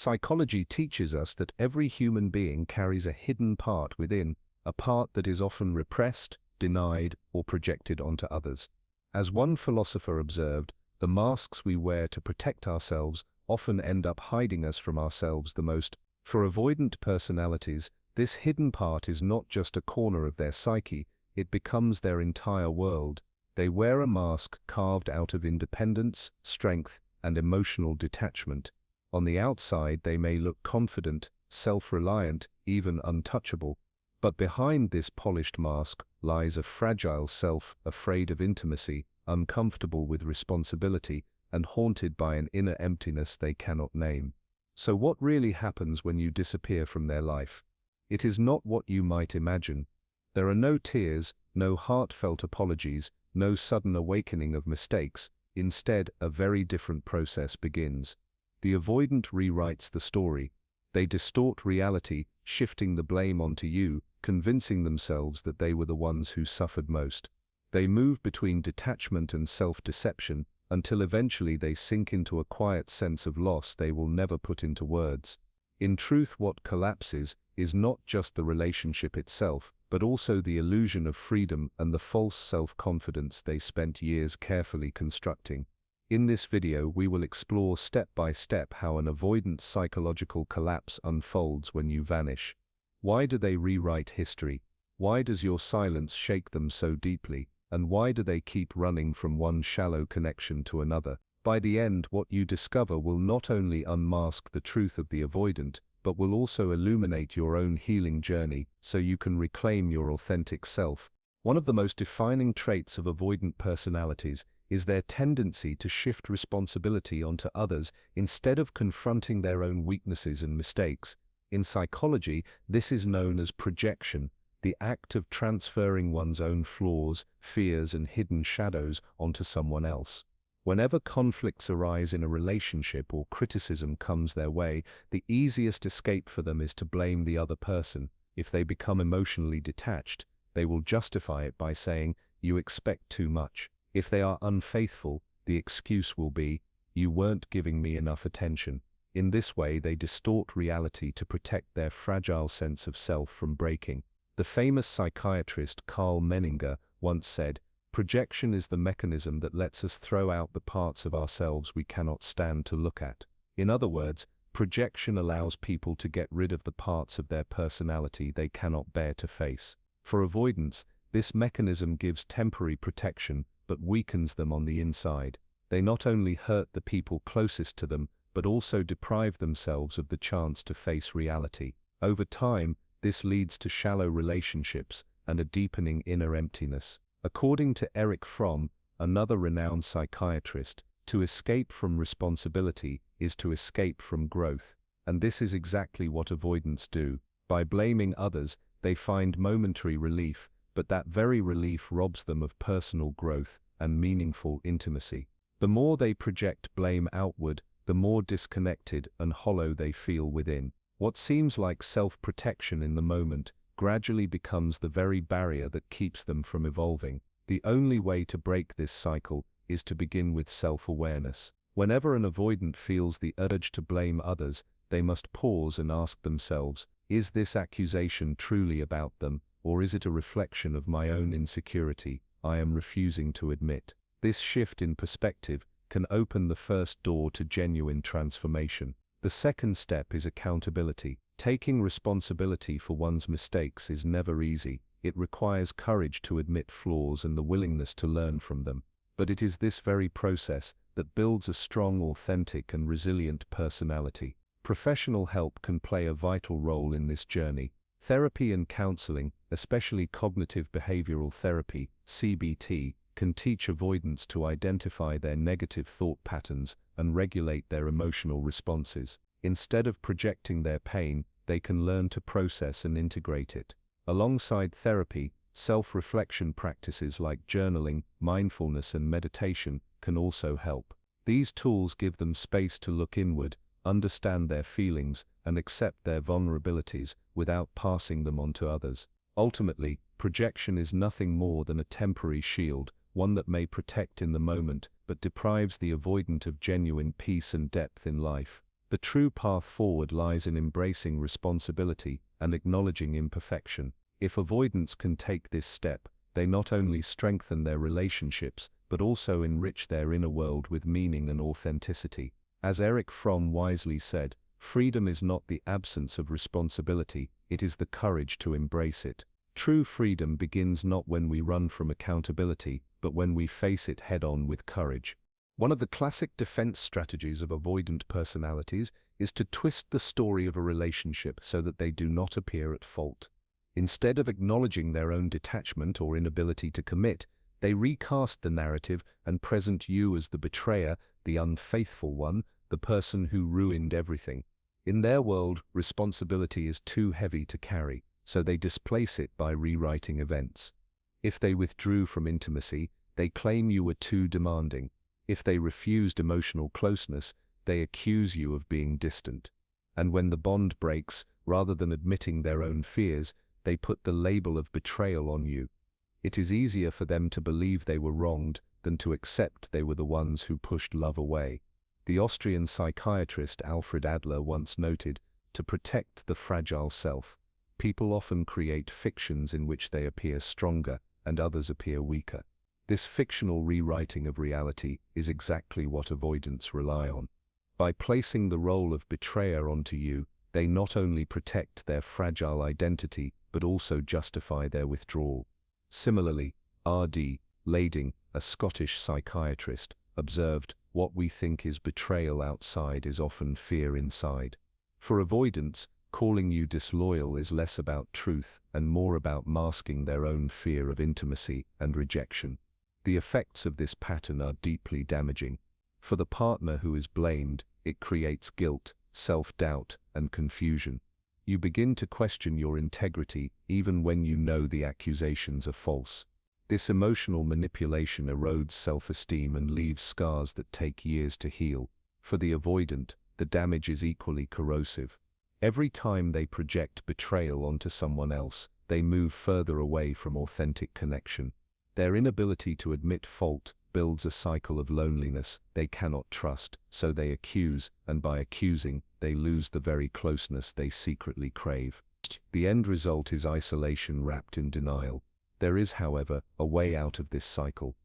Psychology teaches us that every human being carries a hidden part within, a part that is often repressed, denied, or projected onto others. As one philosopher observed, the masks we wear to protect ourselves often end up hiding us from ourselves the most. For avoidant personalities, this hidden part is not just a corner of their psyche, it becomes their entire world. They wear a mask carved out of independence, strength, and emotional detachment. On the outside, they may look confident, self-reliant, even untouchable. But behind this polished mask lies a fragile self, afraid of intimacy, uncomfortable with responsibility, and haunted by an inner emptiness they cannot name. So what really happens when you disappear from their life? It is not what you might imagine. There are no tears, no heartfelt apologies, no sudden awakening of mistakes. Instead, a very different process begins. The avoidant rewrites the story. They distort reality, shifting the blame onto you, convincing themselves that they were the ones who suffered most. They move between detachment and self-deception, until eventually they sink into a quiet sense of loss they will never put into words. In truth, what collapses is not just the relationship itself, but also the illusion of freedom and the false self-confidence they spent years carefully constructing. In this video, we will explore step by step how an avoidant psychological collapse unfolds when you vanish. Why do they rewrite history? Why does your silence shake them so deeply? And why do they keep running from one shallow connection to another? By the end, what you discover will not only unmask the truth of the avoidant, but will also illuminate your own healing journey so you can reclaim your authentic self. One of the most defining traits of avoidant personalities is their tendency to shift responsibility onto others instead of confronting their own weaknesses and mistakes. In psychology, this is known as projection, the act of transferring one's own flaws, fears, and hidden shadows onto someone else. Whenever conflicts arise in a relationship or criticism comes their way, the easiest escape for them is to blame the other person. If they become emotionally detached, they will justify it by saying, "You expect too much." If they are unfaithful, the excuse will be, "You weren't giving me enough attention." In this way, they distort reality to protect their fragile sense of self from breaking. The famous psychiatrist Carl Menninger once said, "Projection is the mechanism that lets us throw out the parts of ourselves we cannot stand to look at." In other words, projection allows people to get rid of the parts of their personality they cannot bear to face. For avoidance, this mechanism gives temporary protection, but weakens them on the inside. They not only hurt the people closest to them, but also deprive themselves of the chance to face reality. Over time, this leads to shallow relationships and a deepening inner emptiness. According to Erich Fromm, another renowned psychiatrist, to escape from responsibility is to escape from growth. And this is exactly what avoidants do. By blaming others, they find momentary relief, but that very relief robs them of personal growth and meaningful intimacy. The more they project blame outward, the more disconnected and hollow they feel within. What seems like self-protection in the moment gradually becomes the very barrier that keeps them from evolving. The only way to break this cycle is to begin with self-awareness. Whenever an avoidant feels the urge to blame others, they must pause and ask themselves, is this accusation truly about them, or is it a reflection of my own insecurity I am refusing to admit? This shift in perspective can open the first door to genuine transformation. The second step is accountability. Taking responsibility for one's mistakes is never easy. It requires courage to admit flaws and the willingness to learn from them. But it is this very process that builds a strong, authentic, and resilient personality. Professional help can play a vital role in this journey. Therapy and counseling, especially cognitive behavioral therapy, CBT, can teach avoidants to identify their negative thought patterns and regulate their emotional responses. Instead of projecting their pain, they can learn to process and integrate it. Alongside therapy, self-reflection practices like journaling, mindfulness, and meditation can also help. These tools give them space to look inward, understand their feelings, and accept their vulnerabilities without passing them on to others. Ultimately, projection is nothing more than a temporary shield, one that may protect in the moment, but deprives the avoidant of genuine peace and depth in life. The true path forward lies in embracing responsibility and acknowledging imperfection. If avoidants can take this step, they not only strengthen their relationships, but also enrich their inner world with meaning and authenticity. As Erich Fromm wisely said, freedom is not the absence of responsibility, it is the courage to embrace it. True freedom begins not when we run from accountability, but when we face it head-on with courage. One of the classic defense strategies of avoidant personalities is to twist the story of a relationship so that they do not appear at fault. Instead of acknowledging their own detachment or inability to commit, they recast the narrative and present you as the betrayer, the unfaithful one, the person who ruined everything. In their world, responsibility is too heavy to carry, so they displace it by rewriting events. If they withdrew from intimacy, they claim you were too demanding. If they refused emotional closeness, they accuse you of being distant. And when the bond breaks, rather than admitting their own fears, they put the label of betrayal on you. It is easier for them to believe they were wronged than to accept they were the ones who pushed love away. The Austrian psychiatrist Alfred Adler once noted, "To protect the fragile self, people often create fictions in which they appear stronger and others appear weaker." This fictional rewriting of reality is exactly what avoidants rely on. By placing the role of betrayer onto you, they not only protect their fragile identity, but also justify their withdrawal. Similarly, R.D. Lading, a Scottish psychiatrist, observed, "What we think is betrayal outside is often fear inside." For avoidants, calling you disloyal is less about truth and more about masking their own fear of intimacy and rejection. The effects of this pattern are deeply damaging. For the partner who is blamed, it creates guilt, self-doubt, and confusion. You begin to question your integrity even when you know the accusations are false. This emotional manipulation erodes self-esteem and leaves scars that take years to heal. For the avoidant, the damage is equally corrosive. Every time they project betrayal onto someone else, they move further away from authentic connection. Their inability to admit fault builds a cycle of loneliness they cannot trust, so they accuse, and by accusing, they lose the very closeness they secretly crave. The end result is isolation wrapped in denial. There is, however, a way out of this cycle.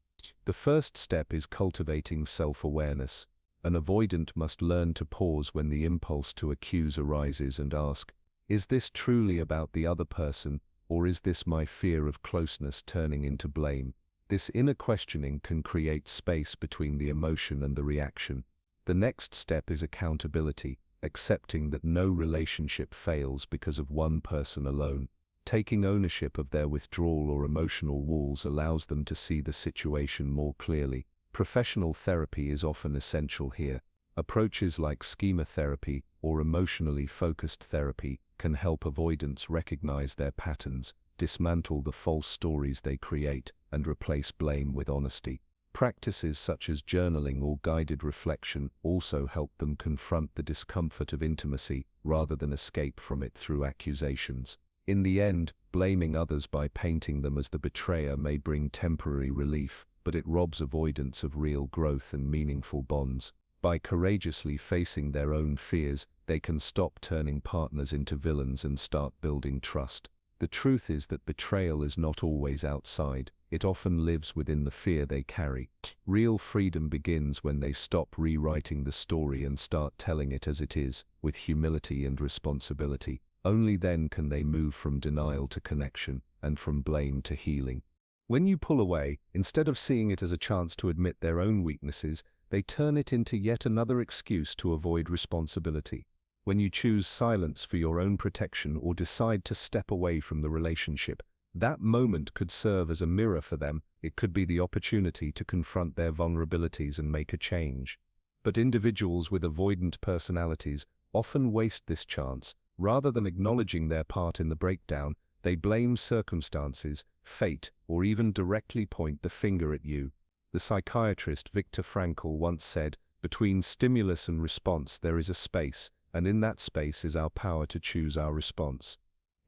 The first step is cultivating self-awareness. An avoidant must learn to pause when the impulse to accuse arises and ask, "Is this truly about the other person, or is this my fear of closeness turning into blame?" This inner questioning can create space between the emotion and the reaction. The next step is accountability, accepting that no relationship fails because of one person alone. Taking ownership of their withdrawal or emotional walls allows them to see the situation more clearly. Professional therapy is often essential here. Approaches like schema therapy or emotionally focused therapy can help avoidants recognize their patterns, dismantle the false stories they create, and replace blame with honesty. Practices such as journaling or guided reflection also help them confront the discomfort of intimacy rather than escape from it through accusations. In the end, blaming others by painting them as the betrayer may bring temporary relief, but it robs avoidants of real growth and meaningful bonds. By courageously facing their own fears, they can stop turning partners into villains and start building trust. The truth is that betrayal is not always outside, it often lives within the fear they carry. Real freedom begins when they stop rewriting the story and start telling it as it is, with humility and responsibility. Only then can they move from denial to connection, and from blame to healing. When you pull away, instead of seeing it as a chance to admit their own weaknesses, they turn it into yet another excuse to avoid responsibility. When you choose silence for your own protection or decide to step away from the relationship, that moment could serve as a mirror for them. It could be the opportunity to confront their vulnerabilities and make a change. But individuals with avoidant personalities often waste this chance. Rather than acknowledging their part in the breakdown, they blame circumstances, fate, or even directly point the finger at you. The psychiatrist Viktor Frankl once said, "Between stimulus and response there is a space, and in that space is our power to choose our response."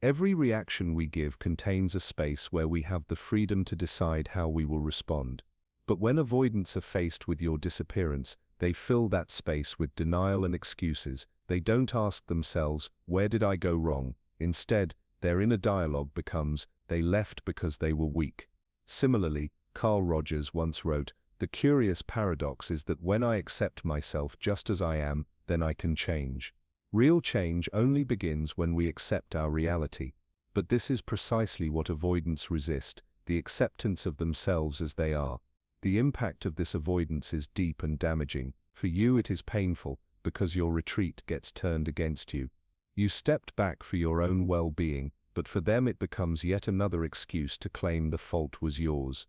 Every reaction we give contains a space where we have the freedom to decide how we will respond. But when avoidants are faced with your disappearance, They fill that space with denial and excuses. They don't ask themselves, where did I go wrong? Instead, their inner dialogue becomes, they left because they were weak. Similarly, Carl Rogers once wrote, "The curious paradox is that when I accept myself just as I am, then I can change." Real change only begins when we accept our reality. But this is precisely what avoidants resist, the acceptance of themselves as they are. The impact of this avoidance is deep and damaging. For you it is painful, because your retreat gets turned against you. You stepped back for your own well-being, but for them it becomes yet another excuse to claim the fault was yours.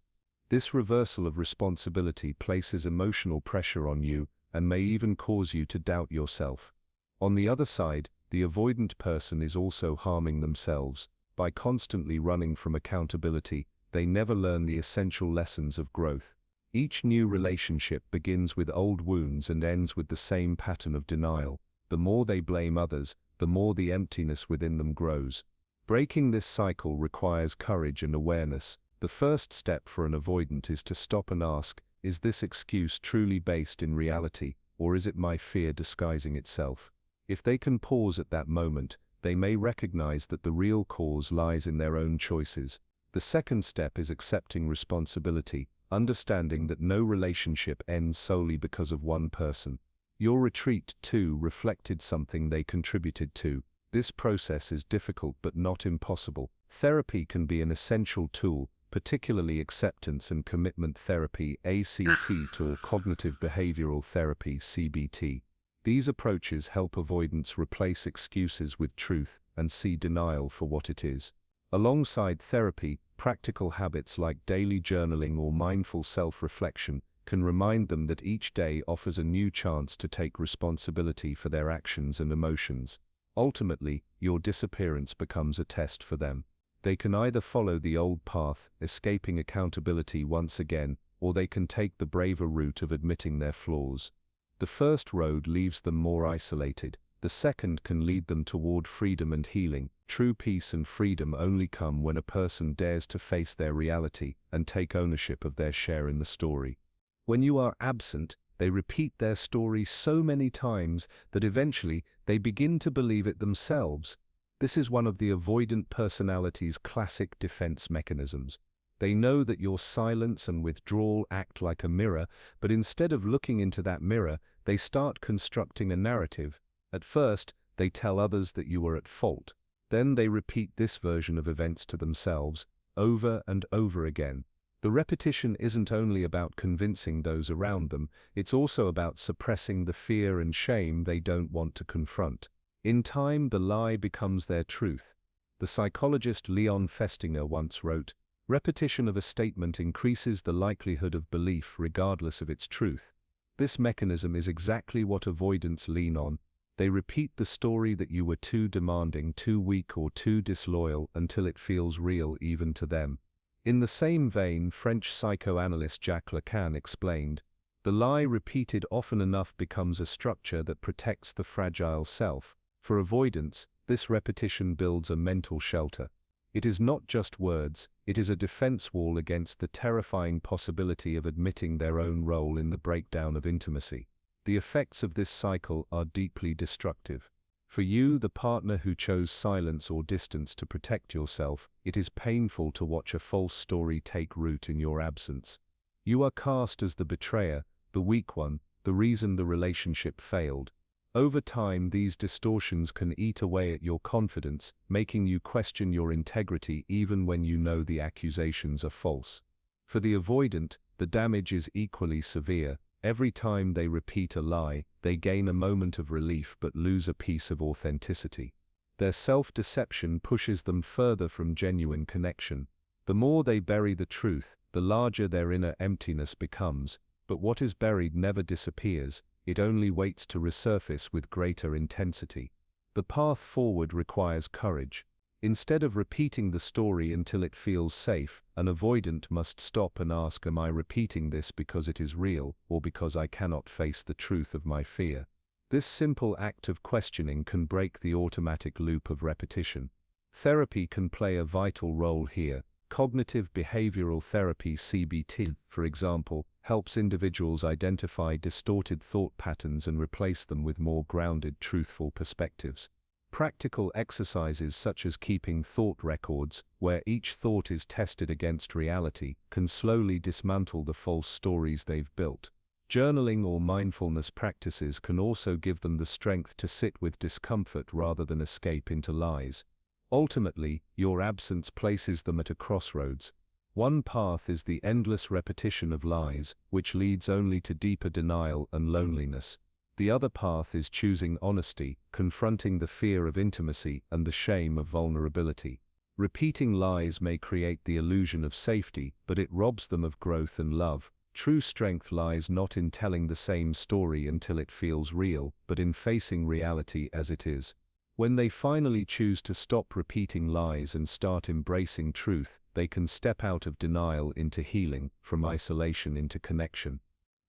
This reversal of responsibility places emotional pressure on you, and may even cause you to doubt yourself. On the other side, the avoidant person is also harming themselves. By constantly running from accountability, they never learn the essential lessons of growth. Each new relationship begins with old wounds and ends with the same pattern of denial. The more they blame others, the more the emptiness within them grows. Breaking this cycle requires courage and awareness. The first step for an avoidant is to stop and ask, is this excuse truly based in reality, or is it my fear disguising itself? If they can pause at that moment, they may recognize that the real cause lies in their own choices. The second step is accepting responsibility, understanding that no relationship ends solely because of one person. Your retreat, too, reflected something they contributed to. This process is difficult but not impossible. Therapy can be an essential tool, particularly acceptance and commitment therapy (ACT) or cognitive behavioral therapy (CBT). These approaches help avoidants replace excuses with truth and see denial for what it is. Alongside therapy, practical habits like daily journaling or mindful self-reflection can remind them that each day offers a new chance to take responsibility for their actions and emotions. Ultimately, your disappearance becomes a test for them. They can either follow the old path, escaping accountability once again, or they can take the braver route of admitting their flaws. The first road leaves them more isolated. The second can lead them toward freedom and healing. True peace and freedom only come when a person dares to face their reality and take ownership of their share in the story. When you are absent, they repeat their story so many times that eventually they begin to believe it themselves. This is one of the avoidant personality's classic defense mechanisms. They know that your silence and withdrawal act like a mirror, but instead of looking into that mirror, they start constructing a narrative. At first, they tell others that you are at fault. Then they repeat this version of events to themselves, over and over again. The repetition isn't only about convincing those around them, it's also about suppressing the fear and shame they don't want to confront. In time, the lie becomes their truth. The psychologist Leon Festinger once wrote, "Repetition of a statement increases the likelihood of belief regardless of its truth." This mechanism is exactly what avoidants lean on. They repeat the story that you were too demanding, too weak, or too disloyal until it feels real even to them. In the same vein, French psychoanalyst Jacques Lacan explained, "The lie repeated often enough becomes a structure that protects the fragile self." For avoidance, this repetition builds a mental shelter. It is not just words, it is a defense wall against the terrifying possibility of admitting their own role in the breakdown of intimacy. The effects of this cycle are deeply destructive. For you, the partner who chose silence or distance to protect yourself, it is painful to watch a false story take root in your absence. You are cast as the betrayer, the weak one, the reason the relationship failed. Over time, these distortions can eat away at your confidence, making you question your integrity even when you know the accusations are false. For the avoidant, the damage is equally severe. Every time they repeat a lie, they gain a moment of relief but lose a piece of authenticity. Their self-deception pushes them further from genuine connection. The more they bury the truth, the larger their inner emptiness becomes, but what is buried never disappears. It only waits to resurface with greater intensity. The path forward requires courage. Instead of repeating the story until it feels safe, an avoidant must stop and ask, am I repeating this because it is real, or because I cannot face the truth of my fear? This simple act of questioning can break the automatic loop of repetition. Therapy can play a vital role here. Cognitive behavioral therapy (CBT), for example, helps individuals identify distorted thought patterns and replace them with more grounded, truthful perspectives. Practical exercises such as keeping thought records, where each thought is tested against reality, can slowly dismantle the false stories they've built. Journaling or mindfulness practices can also give them the strength to sit with discomfort rather than escape into lies. Ultimately, your absence places them at a crossroads. One path is the endless repetition of lies, which leads only to deeper denial and loneliness. The other path is choosing honesty, confronting the fear of intimacy and the shame of vulnerability. Repeating lies may create the illusion of safety, but it robs them of growth and love. True strength lies not in telling the same story until it feels real, but in facing reality as it is. When they finally choose to stop repeating lies and start embracing truth, they can step out of denial into healing, from isolation into connection.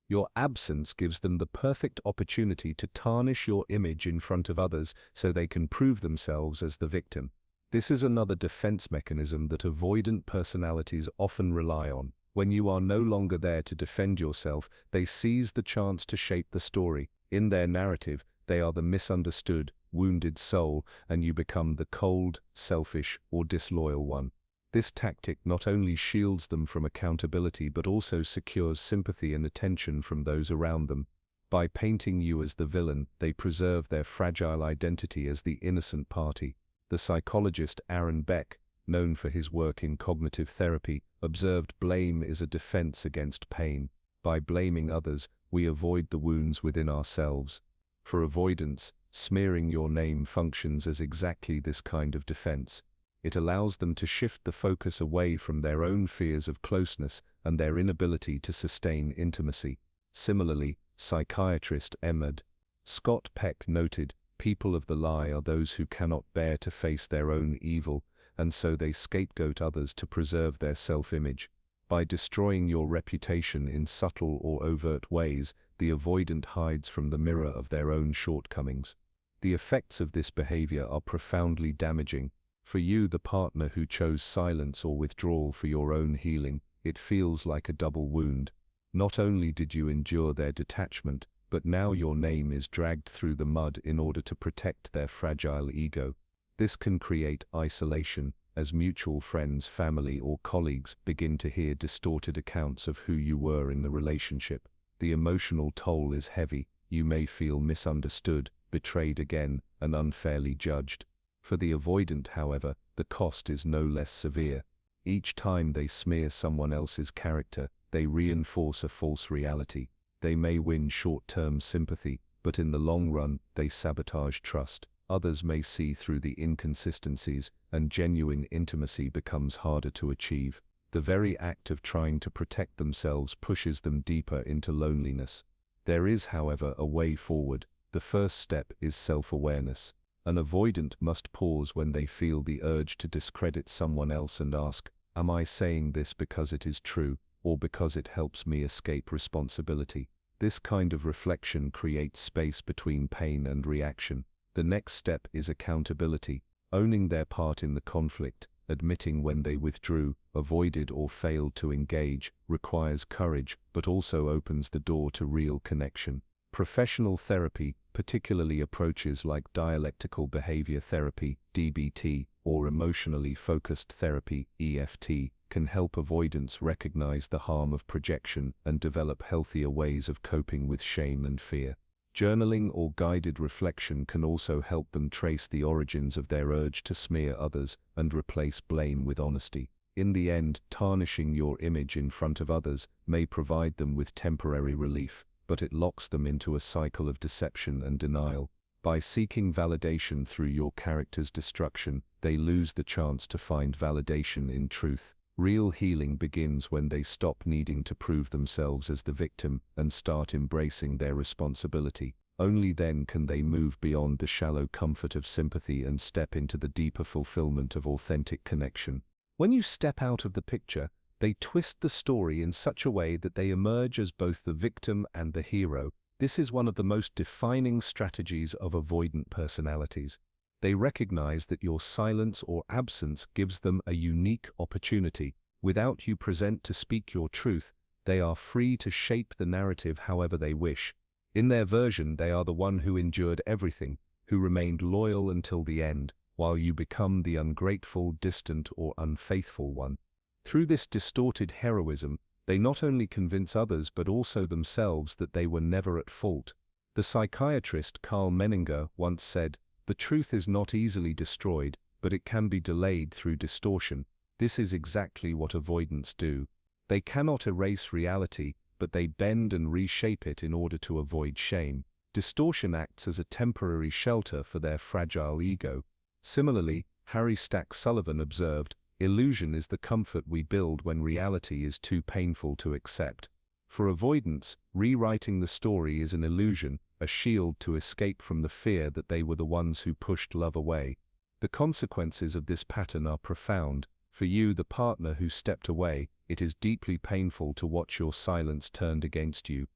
Your absence gives them the perfect opportunity to tarnish your image in front of others so they can prove themselves as the victim. This is another defense mechanism that avoidant personalities often rely on. When you are no longer there to defend yourself, they seize the chance to shape the story. In their narrative, they are the misunderstood, wounded soul, and you become the cold, selfish, or disloyal one. This tactic not only shields them from accountability but also secures sympathy and attention from those around them. By painting you as the villain, they preserve their fragile identity as the innocent party. The psychologist Aaron Beck, known for his work in cognitive therapy, observed blame is a defense against pain. By blaming others, we avoid the wounds within ourselves. For avoidance, smearing your name functions as exactly this kind of defense. It allows them to shift the focus away from their own fears of closeness and their inability to sustain intimacy. Similarly, psychiatrist Emmett Scott Peck noted, people of the lie are those who cannot bear to face their own evil, and so they scapegoat others to preserve their self-image. By destroying your reputation in subtle or overt ways, the avoidant hides from the mirror of their own shortcomings. The effects of this behavior are profoundly damaging. For you, the partner who chose silence or withdrawal for your own healing, it feels like a double wound. Not only did you endure their detachment, but now your name is dragged through the mud in order to protect their fragile ego. This can create isolation, as mutual friends, family, or colleagues begin to hear distorted accounts of who you were in the relationship. The emotional toll is heavy. You may feel misunderstood, betrayed again, and unfairly judged. For the avoidant, however, the cost is no less severe. Each time they smear someone else's character, they reinforce a false reality. They may win short-term sympathy, but in the long run, they sabotage trust. Others may see through the inconsistencies, and genuine intimacy becomes harder to achieve. The very act of trying to protect themselves pushes them deeper into loneliness. There is, however, a way forward. The first step is self-awareness. An avoidant must pause when they feel the urge to discredit someone else and ask, am I saying this because it is true, or because it helps me escape responsibility? This kind of reflection creates space between pain and reaction. The next step is accountability, owning their part in the conflict, admitting when they withdrew, avoided, or failed to engage, requires courage, but also opens the door to real connection. Professional therapy, particularly approaches like dialectical behavior therapy, DBT, or emotionally focused therapy, EFT, can help avoidants recognize the harm of projection and develop healthier ways of coping with shame and fear. Journaling or guided reflection can also help them trace the origins of their urge to smear others and replace blame with honesty. In the end, tarnishing your image in front of others may provide them with temporary relief, but it locks them into a cycle of deception and denial. By seeking validation through your character's destruction, they lose the chance to find validation in truth. Real healing begins when they stop needing to prove themselves as the victim and start embracing their responsibility. Only then can they move beyond the shallow comfort of sympathy and step into the deeper fulfillment of authentic connection. When you step out of the picture, they twist the story in such a way that they emerge as both the victim and the hero. This is one of the most defining strategies of avoidant personalities. They recognize that your silence or absence gives them a unique opportunity. Without you present to speak your truth, They are free to shape the narrative however they wish. In their version, they are the one who endured everything, who remained loyal until the end, while you become the ungrateful, distant, or unfaithful one. Through this distorted heroism, they not only convince others but also themselves that they were never at fault. The psychiatrist Karl Menninger once said, "The truth is not easily destroyed, but it can be delayed through distortion." This is exactly what avoidants do. They cannot erase reality, but they bend and reshape it in order to avoid shame. Distortion acts as a temporary shelter for their fragile ego. Similarly, Harry Stack Sullivan observed, "Illusion is the comfort we build when reality is too painful to accept." For avoidants, rewriting the story is an illusion, a shield to escape from the fear that they were the ones who pushed love away. The consequences of this pattern are profound. For you, the partner who stepped away, it is deeply painful to watch your silence turned against you.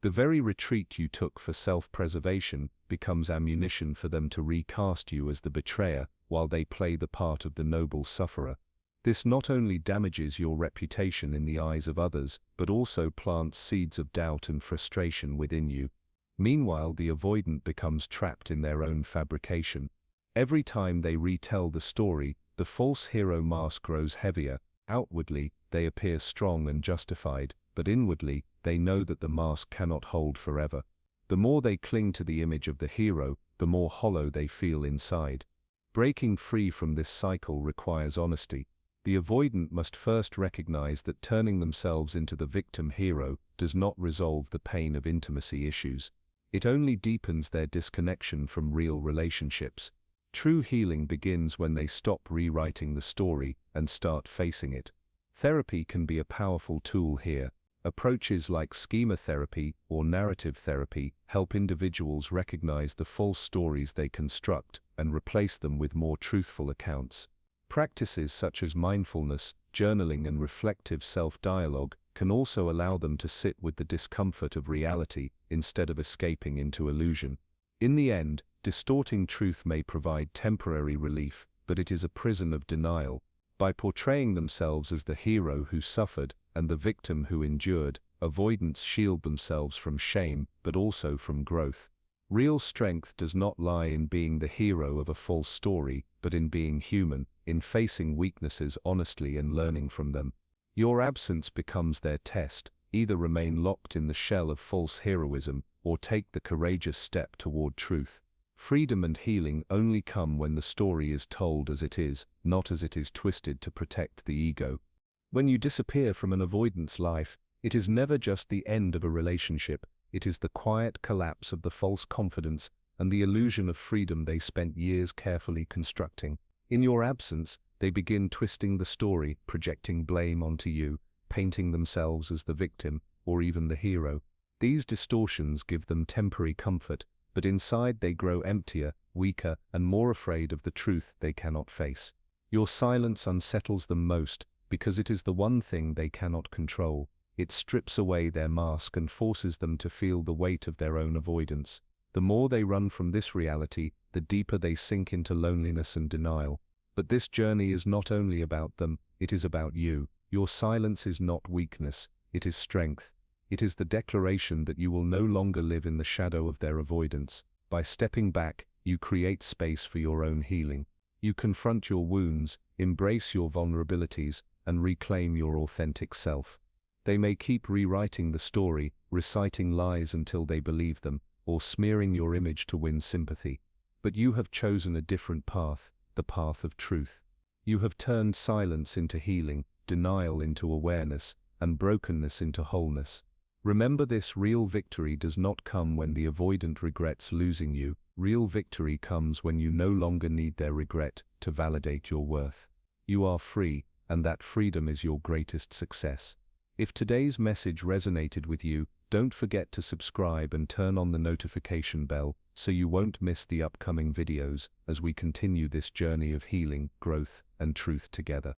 The very retreat you took for self-preservation becomes ammunition for them to recast you as the betrayer, while they play the part of the noble sufferer. This not only damages your reputation in the eyes of others, but also plants seeds of doubt and frustration within you. Meanwhile, the avoidant becomes trapped in their own fabrication. Every time they retell the story, the false hero mask grows heavier. Outwardly, they appear strong and justified, but inwardly, they know that the mask cannot hold forever. The more they cling to the image of the hero, the more hollow they feel inside. Breaking free from this cycle requires honesty. The avoidant must first recognize that turning themselves into the victim hero does not resolve the pain of intimacy issues. It only deepens their disconnection from real relationships. True healing begins when they stop rewriting the story and start facing it. Therapy can be a powerful tool here. Approaches like schema therapy or narrative therapy help individuals recognize the false stories they construct and replace them with more truthful accounts. Practices such as mindfulness, journaling, and reflective self-dialogue can also allow them to sit with the discomfort of reality instead of escaping into illusion. In the end, distorting truth may provide temporary relief, but it is a prison of denial. By portraying themselves as the hero who suffered and the victim who endured, avoidants shield themselves from shame, but also from growth. Real strength does not lie in being the hero of a false story, but in being human, in facing weaknesses honestly and learning from them. Your absence becomes their test. Either remain locked in the shell of false heroism, or take the courageous step toward truth. Freedom and healing only come when the story is told as it is, not as it is twisted to protect the ego. When you disappear from an avoidance life, it is never just the end of a relationship, it is the quiet collapse of the false confidence and the illusion of freedom they spent years carefully constructing. In your absence, they begin twisting the story, projecting blame onto you, painting themselves as the victim, or even the hero. These distortions give them temporary comfort, but inside they grow emptier, weaker, and more afraid of the truth they cannot face. Your silence unsettles them most, because it is the one thing they cannot control. It strips away their mask and forces them to feel the weight of their own avoidance. The more they run from this reality, the deeper they sink into loneliness and denial. But this journey is not only about them, it is about you. Your silence is not weakness, it is strength. It is the declaration that you will no longer live in the shadow of their avoidance. By stepping back, you create space for your own healing. You confront your wounds, embrace your vulnerabilities, and reclaim your authentic self. They may keep rewriting the story, reciting lies until they believe them, or smearing your image to win sympathy. But you have chosen a different path, the path of truth. You have turned silence into healing, denial into awareness, and brokenness into wholeness. Remember this: real victory does not come when the avoidant regrets losing you. Real victory comes when you no longer need their regret to validate your worth. You are free, and that freedom is your greatest success. If today's message resonated with you, don't forget to subscribe and turn on the notification bell so you won't miss the upcoming videos as we continue this journey of healing, growth, and truth together.